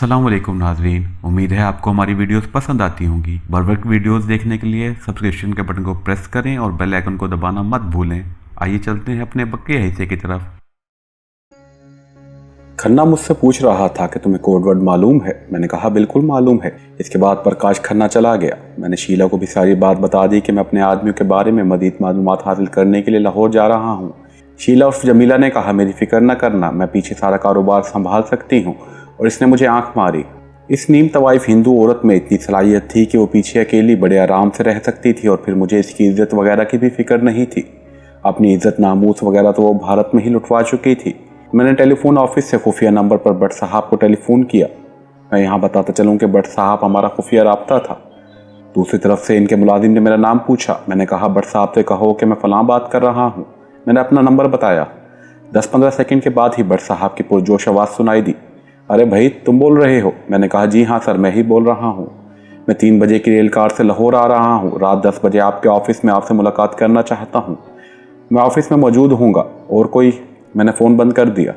अस्सलाम वालेकुम नाजरीन, उम्मीद है आपको हमारी वीडियोस पसंद आती होंगी। बरवक्त वीडियोस देखने के लिए सब्सक्रिप्शन के बटन को प्रेस करें और बेल आइकन को दबाना मत भूलें। आइए चलते हैं अपने बक्के हिस्से की तरफ। खन्ना मुझसे पूछ रहा था कि तुम्हें कोड वर्ड मालूम है। मैंने कहा बिल्कुल मालूम है। इसके बाद प्रकाश खन्ना चला गया। मैंने शीला को भी सारी बात बता दी कि मैं अपने आदमियों के बारे में मज़ीद मालूमात हासिल करने के लिए लाहौर जा रहा हूँ। शीला उर्फ जमीला ने कहा मेरी फिक्र न करना, मैं पीछे सारा कारोबार संभाल सकती हूँ। और इसने मुझे आंख मारी। इस नीम तवाइफ हिंदू औरत में इतनी सलाहियत थी कि वो पीछे अकेली बड़े आराम से रह सकती थी और फिर मुझे इसकी इज्जत वगैरह की भी फिक्र नहीं थी। अपनी इज्जत नामूस वगैरह तो वो भारत में ही लुटवा चुकी थी। मैंने टेलीफोन ऑफिस से खुफिया नंबर पर भट्ट साहब को टेलीफोन किया। मैं यहाँ बताता चलूँ कि भट्ट साहब हमारा खुफिया राब्ता था। दूसरी तरफ से इनके मुलाजिम ने मेरा नाम पूछा। मैंने कहा भट्ट साहब से कहो कि मैं फ़लाँ बात कर रहा हूँ। मैंने अपना नंबर बताया। 10-15 सेकंड के बाद ही भट्ट साहब की पुरजोश आवाज़ सुनाई दी। अरे भाई तुम बोल रहे हो? मैंने कहा जी हाँ सर, मैं ही बोल रहा हूँ। मैं 3 बजे की रेल कार से लाहौर आ रहा हूँ। रात 10 बजे आपके ऑफिस में आपसे मुलाकात करना चाहता हूँ। मैं ऑफिस में मौजूद हूँगा। और कोई? मैंने फ़ोन बंद कर दिया।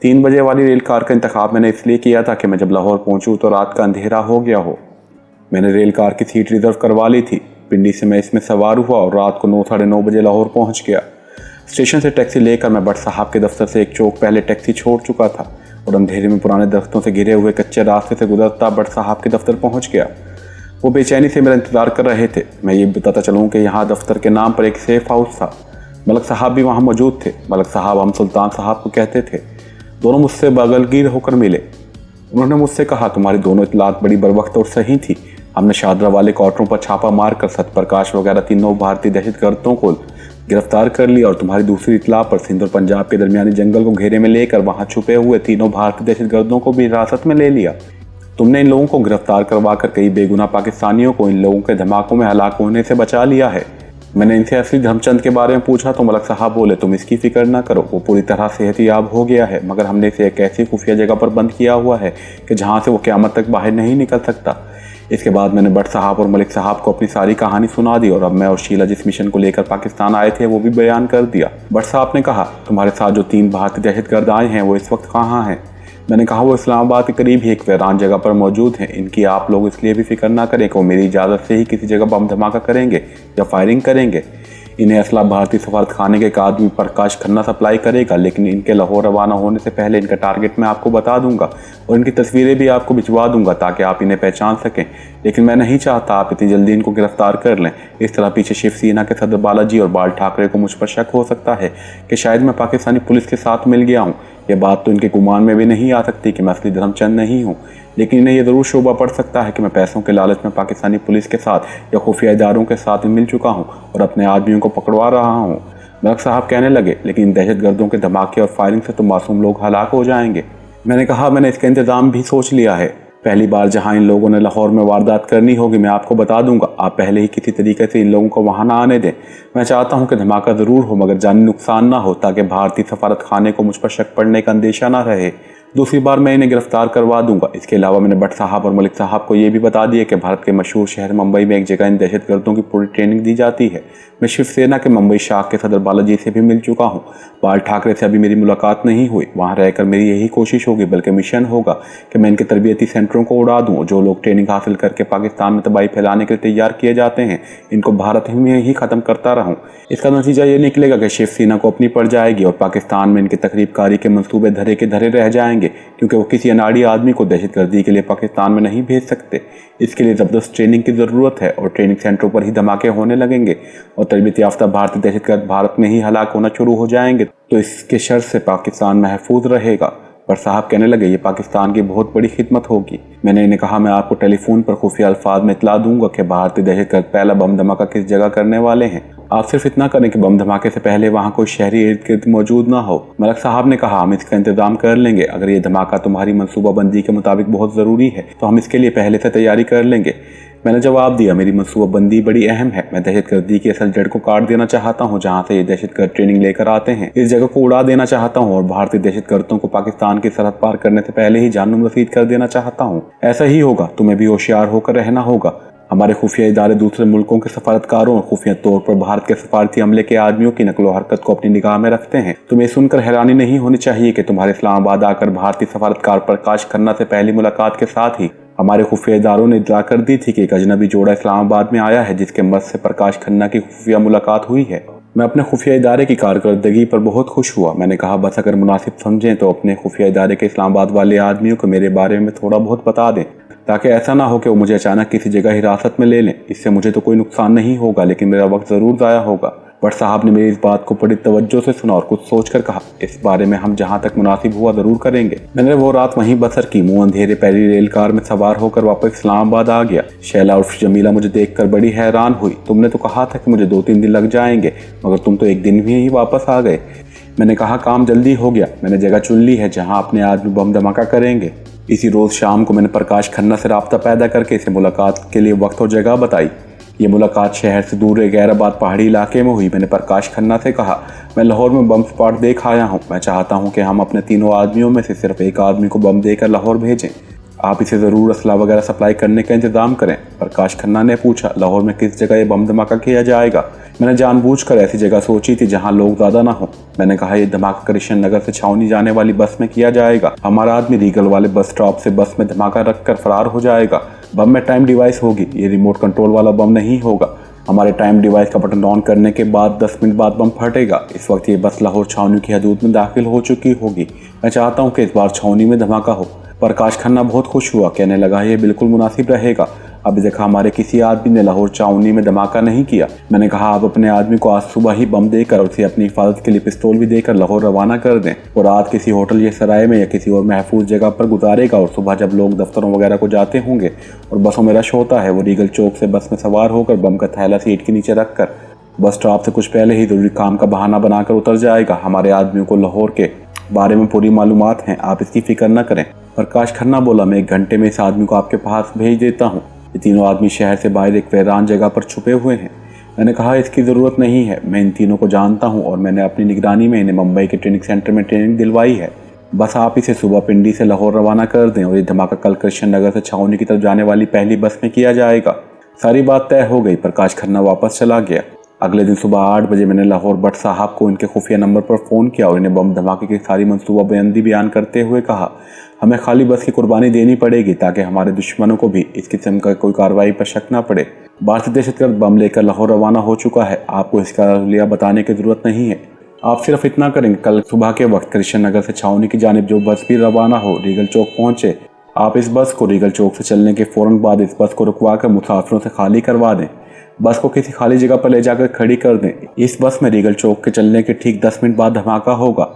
3 बजे वाली रेल कार का इंतखाब मैंने इसलिए किया था कि मैं जब लाहौर पहुँचूँ तो रात का अंधेरा हो गया हो। मैंने रेल कार की सीट रिज़र्व करवा ली थी। पिंडी से मैं इसमें सवार हुआ और रात को 9 साढ़े 9 बजे लाहौर पहुँच गया। स्टेशन से टैक्सी लेकर मैं भट्ट साहब के दफ्तर से एक चौक पहले टैक्सी छोड़ चुका था और अंधेरे में पुराने दरख्तों से घिरे हुए कच्चे रास्ते से गुजरता भट्ट साहब के दफ्तर पहुँच गया। वो बेचैनी से मेरा इंतज़ार कर रहे थे। मैं ये बताता चलूँ कि यहाँ दफ्तर के नाम पर एक सेफ हाउस था। मलक साहब भी वहाँ मौजूद थे। मलक साहब हम सुल्तान साहब को कहते थे। दोनों मुझसे बगलगीर होकर मिले। उन्होंने मुझसे कहा तुम्हारी दोनों इतलात बड़ी बरवक्त और सही थी। हमने शादरा वाले क्वार्टरों पर छापा मारकर सतप्रकाश वगैरह 3 भारतीय दहशतगर्दों को गिरफ्तार कर लिया और तुम्हारी दूसरी इतला पर सिंध और पंजाब के दरमियानी जंगल को घेरे में लेकर वहाँ छुपे हुए 3 भारतीय दहशतगर्दों को भी हिरासत में ले लिया। तुमने इन लोगों को गिरफ्तार करवाकर कई बेगुनाह पाकिस्तानियों को इन लोगों के धमाकों में हलाक होने से बचा लिया है। मैंने इनसे असली धर्मचंद के बारे में पूछा तो मलक साहब बोले तुम इसकी फिक्र ना करो, वो पूरी तरह सेहतियाब हो गया है, मगर हमने इसे एक ऐसी खुफिया जगह पर बंद किया हुआ है कि जहाँ से वो क़यामत तक बाहर नहीं निकल सकता। इसके बाद मैंने भट्ट साहब और मलिक साहब को अपनी सारी कहानी सुना दी और अब मैं और शीला जिस मिशन को लेकर पाकिस्तान आए थे वो भी बयान कर दिया। भट्ट साहब ने कहा तुम्हारे साथ जो 3 भारतीय दहशतगर्द आए हैं वो इस वक्त कहाँ हैं? मैंने कहा वो इस्लामाबाद के करीब ही एक वीरान जगह पर मौजूद हैं। इनकी आप लोग इसलिए भी फिक्र ना करें कि वो मेरी इजाज़त से ही किसी जगह बम धमाका करेंगे या फायरिंग करेंगे। इन्हें असला भारतीय सफारत खाने के एक आदमी प्रकाश खन्ना सप्लाई करेगा, लेकिन इनके लाहौर रवाना होने से पहले इनका टारगेट मैं आपको बता दूंगा और इनकी तस्वीरें भी आपको भिजवा दूंगा ताकि आप इन्हें पहचान सकें। लेकिन मैं नहीं चाहता आप इतनी जल्दी इनको गिरफ्तार कर लें। इस तरह पीछे शिवसेना के सदर बालाजी और बाल ठाकरे को मुझ पर शक हो सकता है कि शायद मैं पाकिस्तानी पुलिस के साथ मिल गया हूँ। ये बात तो इनके गुमान में भी नहीं आ सकती कि मैं असली धर्मचंद नहीं हूँ, लेकिन इन्हें यह ज़रूर शोभा पड़ सकता है कि मैं पैसों के लालच में पाकिस्तानी पुलिस के साथ या खुफिया इदारों के साथ मिल चुका हूँ और अपने आदमियों को पकड़वा रहा हूँ। मलक साहब कहने लगे लेकिन इन दहशतगर्दों के धमाके और फायरिंग से तो मासूम लोग हलाक हो जाएंगे। मैंने कहा मैंने इसका इंतज़ाम भी सोच लिया है। पहली बार जहाँ इन लोगों ने लाहौर में वारदात करनी होगी मैं आपको बता दूंगा। आप पहले ही किसी तरीके से इन लोगों को वहाँ ना आने दें। मैं चाहता हूँ कि धमाका ज़रूर हो मगर जानी नुकसान ना हो ताकि भारतीय सफारत खाने को मुझ पर शक पड़ने का अंदेशा ना रहे। दूसरी बार मैं इन्हें गिरफ्तार करवा दूंगा। इसके अलावा मैंने भट्ट साहब और मलिक साहब को ये भी बता दिया कि भारत के मशहूर शहर मुंबई में एक जगह इन दहशतगर्दों की पूरी ट्रेनिंग दी जाती है। मैं शिवसेना के मुंबई शाख के सदर बालाजी से भी मिल चुका हूँ। बाल ठाकरे से अभी मेरी मुलाकात नहीं हुई। वहाँ रहकर मेरी यही कोशिश होगी, बल्कि मिशन होगा कि मैं इनके तरबियती सेंटरों को उड़ा दूँ। जो लोग ट्रेनिंग हासिल करके पाकिस्तान में तबाही फैलाने के लिए तैयार किए जाते हैं इनको भारत में ही ख़त्म करता रहूँ। इसका नतीजा ये निकलेगा कि शिवसेना को अपनी पड़ जाएगी और पाकिस्तान में इनके तकरीबकारी के मंसूबे धरे के धरे रह जाएंगे, क्योंकि वो किसी अनाड़ी आदमी को दहशतगर्दी के लिए पाकिस्तान में नहीं भेज सकते। इसके लिए ज़बरदस्त ट्रेनिंग की ज़रूरत है और ट्रेनिंग सेंटरों पर ही धमाके होने लगेंगे और तरबियत याफ्ता भारतीय दहशतगर्द भारत में ही हलाक होना शुरू हो जाएंगे, तो इसके शर से पाकिस्तान महफूज रहेगा। पर साहब कहने लगे ये पाकिस्तान की बहुत बड़ी खिदमत होगी। मैंने इन्हें कहा मैं आपको टेलीफोन पर खुफिया अल्फाज में इतला दूंगा कि भारतीय दहशतगर्द पहला बम धमाका किस जगह करने वाले हैं। आप सिर्फ इतना करें कि बम धमाके से पहले वहाँ कोई शहरी इर्द गिर्द मौजूद ना हो। मलक साहब ने कहा हम इसका इंतजाम कर लेंगे। अगर ये धमाका तुम्हारी मनसूबाबंदी के मुताबिक बहुत ज़रूरी है तो हम इसके लिए पहले से तैयारी कर लेंगे। मैंने जवाब दिया मेरी मनसूबाबंदी बड़ी अहम है। मैं दहशतगर्दी की असल जड़ को काट देना चाहता हूँ जहाँ से ये दहशतगर्द ट्रेनिंग लेकर आते हैं। इस जगह को उड़ा देना चाहता हूँ और भारतीय दहशतगर्दों को पाकिस्तान की सरहद पार करने से पहले ही जानम रसीद कर देना चाहता हूँ। ऐसा ही होगा, तुम्हें भी होशियार होकर रहना होगा। हमारे खुफिया इदारे दूसरे मुल्कों के सफारतकारों और खुफिया तौर पर भारत के सफारती अमले के आदमियों की नकलो हरकत को अपनी निगाह में रखते हैं। तुम्हें सुनकर हैरानी नहीं होनी चाहिए कि तुम्हारे इस्लामाबाद आकर भारतीय सफारतकार प्रकाश खन्ना से पहली मुलाकात के साथ ही हमारे खुफिया इदारों ने इत्तला कर दी थी कि एक अजनबी जोड़ा इस्लामाबाद में आया है जिसके मर्द से प्रकाश खन्ना की खुफिया मुलाकात हुई है। मैं अपने खुफिया इदारे की कारकर्दगी पर बहुत खुश हुआ। मैंने कहा बस अगर मुनासिब समझें तो अपने खुफिया इदारे के इस्लामाबाद वाले आदमियों को मेरे बारे में थोड़ा बहुत बता दें, ताकि ऐसा ना हो कि वो मुझे अचानक किसी जगह हिरासत में ले लें। इससे मुझे तो कोई नुकसान नहीं होगा, लेकिन मेरा वक्त ज़रूर ज़ाया होगा। बट साहब ने मेरी इस बात को बड़ी तवज्जो से सुना और कुछ सोचकर कहा, इस बारे में हम जहाँ तक मुनासिब हुआ ज़रूर करेंगे। मैंने वो रात वहीं बसर की। मुँह अंधेरे पैरी रेल कार में सवार होकर वापस इस्लामाबाद आ गया। शैला उर्फ जमीला मुझे देखकर बड़ी हैरान हुई। तुमने तो कहा था कि मुझे 2-3 दिन लग जाएंगे, मगर तुम तो एक दिन में ही वापस आ गए। मैंने कहा काम जल्दी हो गया। मैंने जगह चुन ली है जहाँ अपने आदमी बम धमाका करेंगे। इसी रोज़ शाम को मैंने प्रकाश खन्ना से राब्ता पैदा करके इसे मुलाकात के लिए वक्त और जगह बताई। ये मुलाकात शहर से दूर गैराबाद पहाड़ी इलाके में हुई। मैंने प्रकाश खन्ना से कहा, मैं लाहौर में बम स्पॉट देख आया हूँ। मैं चाहता हूँ कि हम अपने तीनों आदमियों में से सिर्फ एक आदमी को बम देकर लाहौर भेजें। आप इसे ज़रूर असला वगैरह सप्लाई करने का इंतज़ाम करें। प्रकाश खन्ना ने पूछा, लाहौर में किस जगह ये बम धमाका किया जाएगा? मैंने जानबूझकर ऐसी जगह सोची थी जहां लोग ज़्यादा ना हो। मैंने कहा यह धमाका कृष्ण नगर से छावनी जाने वाली बस में किया जाएगा। हमारा आदमी रीगल वाले बस स्टॉप से बस में धमाका रखकर फरार हो जाएगा। बम में टाइम डिवाइस होगी, ये रिमोट कंट्रोल वाला बम नहीं होगा। हमारे टाइम डिवाइस का बटन ऑन करने के बाद 10 मिनट बाद बम फटेगा। इस वक्त ये बस लाहौर छावनी की हदूद में दाखिल हो चुकी होगी। मैं चाहता हूँ कि इस बार छावनी में धमाका हो। प्रकाश खन्ना बहुत खुश हुआ, कहने लगा यह बिल्कुल मुनासिब रहेगा। अभी तक हमारे किसी आदमी ने लाहौर छावनी में धमाका नहीं किया। मैंने कहा आप अपने आदमी को आज सुबह ही बम देकर और उसे अपनी हिफाजत के लिए पिस्तौल भी देकर लाहौर रवाना कर दें और रात किसी होटल या सराय में या किसी और महफूज जगह पर गुजारेगा। और सुबह जब लोग दफ्तरों वगैरह को जाते होंगे और बसों में रश होता है, वो रीगल चौक से बस में सवार होकर बम का थैला सीट के नीचे रखकर बस स्टॉप से कुछ पहले ही जरूरी काम का बहाना बनाकर उतर जाएगा। हमारे आदमियों को लाहौर के बारे में पूरी मालूमात हैं, आप इसकी फिक्र न करें। प्रकाश खन्ना बोला, मैं 1 घंटे में इस आदमी को आपके पास भेज देता हूँ। ये तीनों आदमी शहर से बाहर एक वीरान जगह पर छुपे हुए हैं। मैंने कहा इसकी ज़रूरत नहीं है, मैं इन तीनों को जानता हूँ और मैंने अपनी निगरानी में इन्हें मुंबई के ट्रेनिंग सेंटर में ट्रेनिंग दिलवाई है। बस आप इसे सुबह पिंडी से लाहौर रवाना कर दें और ये धमाका कल कृष्ण नगर से छावनी की तरफ जाने वाली पहली बस में किया जाएगा। सारी बात तय हो गई। प्रकाश खन्ना वापस चला गया। अगले दिन सुबह 8 बजे मैंने लाहौर भट्ट साहब को इनके खुफिया नंबर पर फ़ोन किया और इन्हें बम धमाके की सारी मनसूबाबंदी बयान करते हुए कहा, हमें खाली बस की कुर्बानी देनी पड़ेगी ताकि हमारे दुश्मनों को भी इस किस्म का कोई कार्रवाई पर शक न पड़े। भारतीय दहशतगर्द बम लेकर लाहौर रवाना हो चुका है। आपको इसका हुलिया बताने की ज़रूरत नहीं है। आप सिर्फ इतना करेंगे, कल सुबह के वक्त कृष्ण नगर से छावनी की जानिब जो बस भी रवाना हो रीगल चौक पहुँचे। आप इस बस को रीगल चौक से चलने के फ़ौरन बाद इस बस को रुकवा कर मुसाफिरों से खाली करवा दें। बस को किसी खाली जगह पर ले जाकर खड़ी कर दें। इस बस में रीगल चौक के चलने के ठीक 10 मिनट बाद धमाका होगा।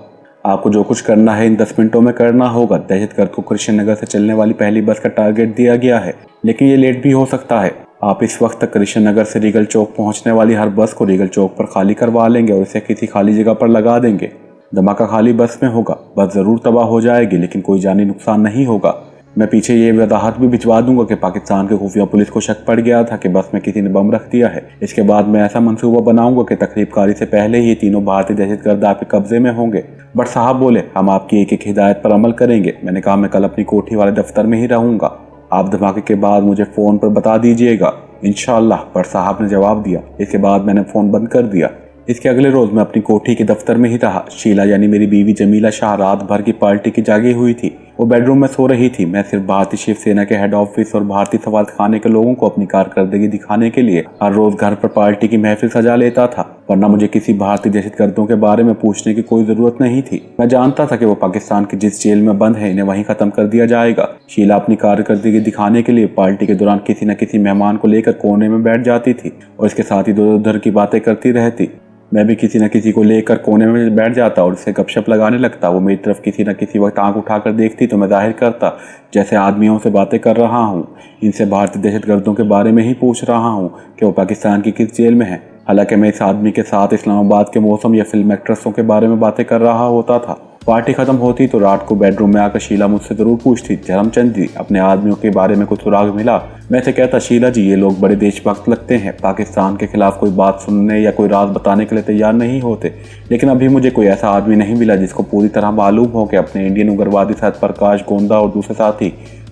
आपको जो कुछ करना है इन 10 मिनटों में करना होगा। दहशतगर्द को कृष्ण नगर से चलने वाली पहली बस का टारगेट दिया गया है, लेकिन ये लेट भी हो सकता है। आप इस वक्त तक कृष्ण नगर से रीगल चौक पहुंचने वाली हर बस को रीगल चौक पर खाली करवा लेंगे और इसे किसी खाली जगह पर लगा देंगे। धमाका खाली बस में होगा। बस ज़रूर तबाह हो जाएगी, लेकिन कोई जानी नुकसान नहीं होगा। मैं पीछे ये वजाहत भी भिजवा दूंगा कि पाकिस्तान के खुफिया पुलिस को शक पड़ गया था कि बस में किसी ने बम रख दिया है। इसके बाद मैं ऐसा मंसूबा बनाऊंगा कि तकरीबकारी से पहले ही तीनों भारतीय दहशतगर्द आपके कब्जे में होंगे। बट साहब बोले, हम आपकी एक एक हिदायत पर अमल करेंगे। मैंने कहा मैं कल अपनी कोठी वाले दफ्तर में ही रहूंगा। आप धमाके के बाद मुझे फ़ोन पर बता दीजिएगा, इंशाअल्लाह। बट साहब ने जवाब दिया। इसके बाद मैंने फ़ोन बंद कर दिया। इसके अगले रोज़ मैं अपनी कोठी के दफ्तर में ही रहा। शीला यानी मेरी बीवी जमीला शाह रात भर की पार्टी की जागी हुई थी। वो बेडरूम में सो रही थी। मैं सिर्फ भारतीय शिवसेना के हेड ऑफिस और भारतीय सफारतखाने के लोगों को अपनी कारकर्दगी दिखाने के लिए हर रोज़ घर पर पार्टी की महफिल सजा लेता था, वरना मुझे किसी भारतीय दहशतगर्दों के बारे में पूछने की कोई ज़रूरत नहीं थी। मैं जानता था कि वो पाकिस्तान की जिस जेल में बंद है इन्हें वहीं ख़त्म कर दिया जाएगा। शीला अपनी कारकर्दगी दिखाने के लिए पार्टी के दौरान किसी न किसी मेहमान को लेकर कोने में बैठ जाती थी और इसके साथ ही इधर उधर की बातें करती रहती। मैं भी किसी न किसी को लेकर कोने में बैठ जाता और उससे गपशप लगाने लगता। वो मेरी तरफ किसी न किसी वक्त आंख उठाकर देखती तो मैं जाहिर करता जैसे आदमियों से बातें कर रहा हूँ। इनसे भारतीय दहशतगर्दों के बारे में ही पूछ रहा हूँ कि वो पाकिस्तान की किस जेल में है। हालांकि मैं इस आदमी के साथ इस्लामाबाद के मौसम या फिल्म एक्ट्रेसों के बारे में बातें कर रहा होता था। पार्टी खत्म होती तो रात को बेडरूम में आकर शीला मुझसे ज़रूर पूछती, धर्मचंद जी अपने आदमियों के बारे में कुछ सुराग मिला? मैं इसे कहता, शीला जी ये लोग बड़े देशभक्त लगते हैं, पाकिस्तान के खिलाफ कोई बात सुनने या कोई राज बताने के लिए तैयार नहीं होते, लेकिन अभी मुझे कोई ऐसा आदमी नहीं मिला जिसको पूरी तरह मालूम हो कि अपने इंडियन उग्रवादी साथ प्रकाश गोंदा और दूसरे साथी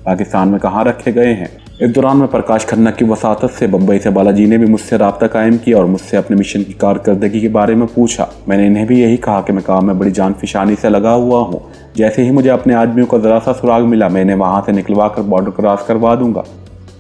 पाकिस्तान में कहाँ रखे गए हैं। इस दौरान में प्रकाश खन्ना की वसातत से बम्बई से बालाजी ने भी मुझसे रब्ता कायम किया और मुझसे अपने मिशन की कारकर्दगी के बारे में पूछा। मैंने इन्हें भी यही कहा कि मैं काम में बड़ी जान फिशानी से लगा हुआ हूँ। जैसे ही मुझे अपने आदमियों का ज़रा सा सुराग मिला, मैं इन्हें वहाँ से निकलवा कर बॉर्डर क्रॉस करवा दूंगा।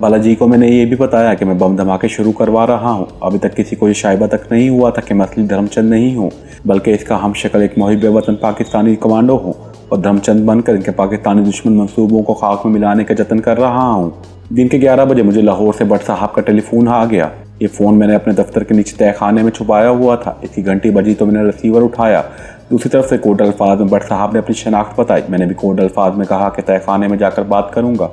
बालाजी को मैंने ये भी बताया कि मैं बम धमाके शुरू करवा रहा हूँ। अभी तक किसी को ये शायबा तक नहीं हुआ था कि मैं असली धर्मचंद नहीं हूँ, बल्कि इसका हम शक्ल एक मुहिब वतन पाकिस्तानी कमांडो हूँ और धर्मचंद बनकर इनके पाकिस्तानी दुश्मन मंसूबों को खाक में मिलाने का जतन कर रहा हूँ। दिन के 11 बजे मुझे लाहौर से भट्ट साहब का टेलीफोन आ गया। ये फ़ोन मैंने अपने दफ्तर के नीचे तहखाने में छुपाया हुआ था। इसकी घंटी बजी तो मैंने रिसीवर उठाया। दूसरी तरफ से कोड अल्फाज में भट्ट साहब ने अपनी शनाख्त बताई। मैंने भी कोड अल्फाज में कहा कि तहखाने में जाकर बात करूँगा।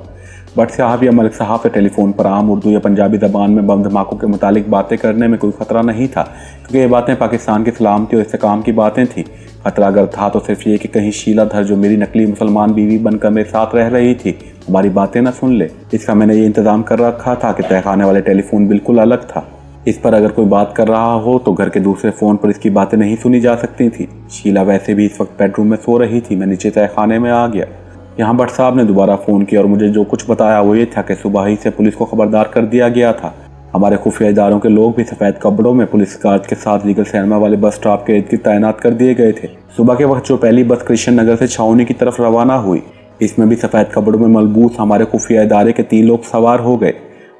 भट्ट साहब या मलिक साहब से टेलीफोन पर आम उर्दू या पंजाबी ज़बान में बम धमाकों के मुतालिक बातें करने में कोई ख़तरा नहीं था, क्योंकि ये बातें पाकिस्तान की सलामती और इस्तेकाम की बातें थीं। खतरा अगर था तो सिर्फ ये कि कहीं शीला धर, जो मेरी नकली मुसलमान बीवी बनकर मेरे साथ रह रही थी, हमारी बातें ना सुन ले। इसका मैंने ये इंतज़ाम कर रखा था कि तहखाने वाले टेलीफोन बिल्कुल अलग था। इस पर अगर कोई बात कर रहा हो तो घर के दूसरे फ़ोन पर इसकी बातें नहीं सुनी जा सकती थी। शीला वैसे भी इस वक्त बेडरूम में सो रही थी। मैं नीचे तहखाने में आ गया। यहाँ भट्ट साहब ने दोबारा फ़ोन किया और मुझे जो कुछ बताया वो ये था कि सुबह ही से पुलिस को खबरदार कर दिया गया था। हमारे खुफिया इदारों के लोग भी सफ़ेद कपड़ों में पुलिस गार्ड के साथ लीगल सिनेमा वाले बस स्टॉप के इर्द गिर्द तैनात कर दिए गए थे। सुबह के वक्त जो पहली बस कृष्ण नगर से छावनी की तरफ रवाना हुई, इसमें भी सफ़ेद कपड़ों में मलबूस हमारे खुफिया इदारे के 3 लोग सवार हो गए।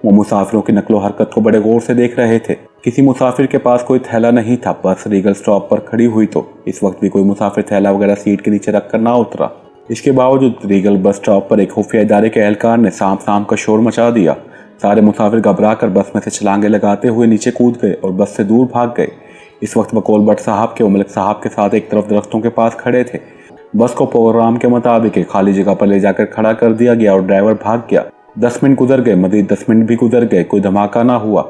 वो मुसाफिरों की नकलो हरकत को बड़े गौर से देख रहे थे। किसी मुसाफिर के पास कोई थैला नहीं था। बस रीगल स्टॉप पर खड़ी हुई तो इस वक्त भी कोई मुसाफिर थैला वगैरह सीट के नीचे रख कर ना उतरा। इसके बावजूद रीगल बस स्टॉप पर एक खुफिया इदारे के एहलकार ने साम का शोर मचा दिया। सारे मुसाफिर घबरा कर बस में से छलांगे लगाते हुए नीचे कूद गए और बस से दूर भाग गए। इस वक्त बकौल भट्ट साहब के मलिक साहब के साथ एक तरफ दरख्तों के पास खड़े थे। बस को प्रोग्राम के मुताबिक एक खाली जगह पर ले जाकर खड़ा कर दिया गया और ड्राइवर भाग गया। 10 मिनट गुजर गए, मज़ीद 10 मिनट भी गुजर गए, कोई धमाका ना हुआ।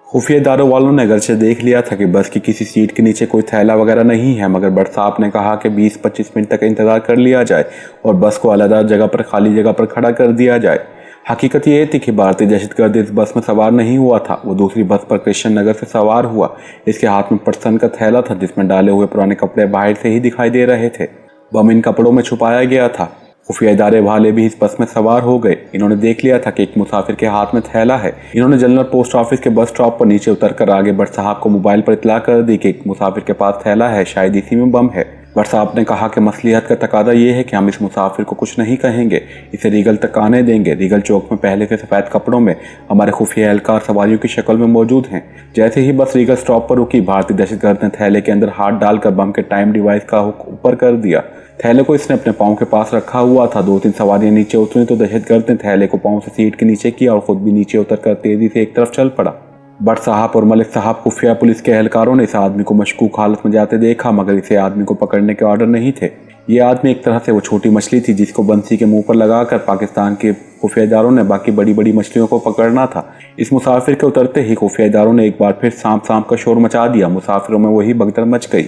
खुफिया इदारों वालों ने अगरचे देख लिया था कि बस की किसी सीट के नीचे कोई थैला वगैरह नहीं है, मगर भट्ट साहब ने कहा कि 20-25 मिनट तक इंतज़ार कर लिया जाए और बस को अलग जगह पर खाली जगह पर खड़ा कर दिया जाए। हकीकत ये थी कि भारतीय दहशतगर्द इस बस में सवार नहीं हुआ था। वो दूसरी बस पर कृष्ण नगर से सवार हुआ। इसके हाथ में पटसन का थैला था जिसमें डाले हुए पुराने कपड़े बाहर से ही दिखाई दे रहे थे। बम इन कपड़ों में छुपाया गया था। खुफिया इदारे वाले भी इस बस में सवार हो गए। इन्होंने देख लिया था कि एक मुसाफिर के हाथ में थैला है। इन्होंने जनरल पोस्ट ऑफिस के बस स्टॉप पर नीचे उतरकर आगे भट्ट साहब को मोबाइल पर इतला कर दी कि एक मुसाफिर के पास थैला है, शायद इसी में बम है। भट्ट साहब ने कहा कि मसलिहत का तकादा ये है कि हम इस मुसाफिर को कुछ नहीं कहेंगे, इसे रीगल तक आने देंगे। रीगल चौक में पहले से सफ़ेद कपड़ों में हमारे खुफिया एहलकार सवारियों की शक्ल में मौजूद हैं। जैसे ही बस रीगल स्टॉप पर रुकी, भारतीय दहशतगर्द ने थैले के अंदर हाथ डालकर बम के टाइम डिवाइस का हुक ऊपर कर दिया। थैले को इसने अपने पाँव के पास रखा हुआ था। 2-3 सवारियां नीचे उतरी तो दहशतगर्द ने थैले को पाँव से सीट के नीचे किया और खुद भी नीचे उतरकर तेजी से एक तरफ चल पड़ा। भट्ट साहब और मलिक साहब खुफिया पुलिस के एहलकारों ने इस आदमी को मशकूक हालत में जाते देखा, मगर इसे आदमी को पकड़ने के ऑर्डर नहीं थे। ये आदमी एक तरह से वो छोटी मछली थी जिसको बंसी के मुंह पर लगाकर पाकिस्तान के खुफिया इदारों ने बाकी बड़ी बड़ी मछलियों को पकड़ना था। इस मुसाफिर के उतरते ही खुफिया इदारों ने एक बार फिर सांप का शोर मचा दिया। मुसाफिरों में वही भगदड़ मच गई।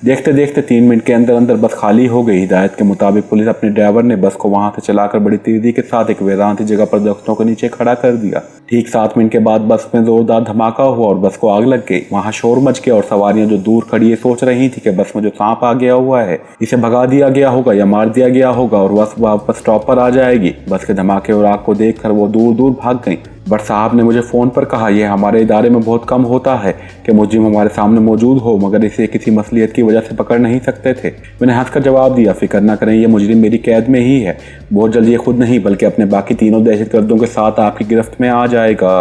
देखते देखते 3 मिनट के अंदर अंदर बस खाली हो गई। हिदायत के मुताबिक पुलिस अपने ड्राइवर ने बस को वहां से चलाकर बड़ी तेजी के साथ एक वीरान सी जगह पर दरख्तों के नीचे खड़ा कर दिया। ठीक 7 मिनट के बाद बस में जोरदार धमाका हुआ और बस को आग लग गई। वहां शोर मच गया और सवारियां जो दूर खड़ी है सोच रही थी कि बस में जो सांप आ गया हुआ है, इसे भगा दिया गया होगा या मार दिया गया होगा और बस वापस स्टॉप पर आ जाएगी। बस के धमाके और आग को देखकर वो दूर दूर भाग गई। भट्ट साहब ने मुझे फ़ोन पर कहा, यह हमारे इदारे में बहुत कम होता है कि मुजरिम हमारे सामने मौजूद हो, मगर इसे किसी मसलियत की वजह से पकड़ नहीं सकते थे। मैंने हंसकर जवाब दिया, फिक्र ना करें, यह मुजरिम मेरी कैद में ही है। बहुत जल्दी ये खुद नहीं बल्कि अपने बाकी तीनों दहशतगर्दों के साथ आपकी गिरफ्त में आ जाएगा।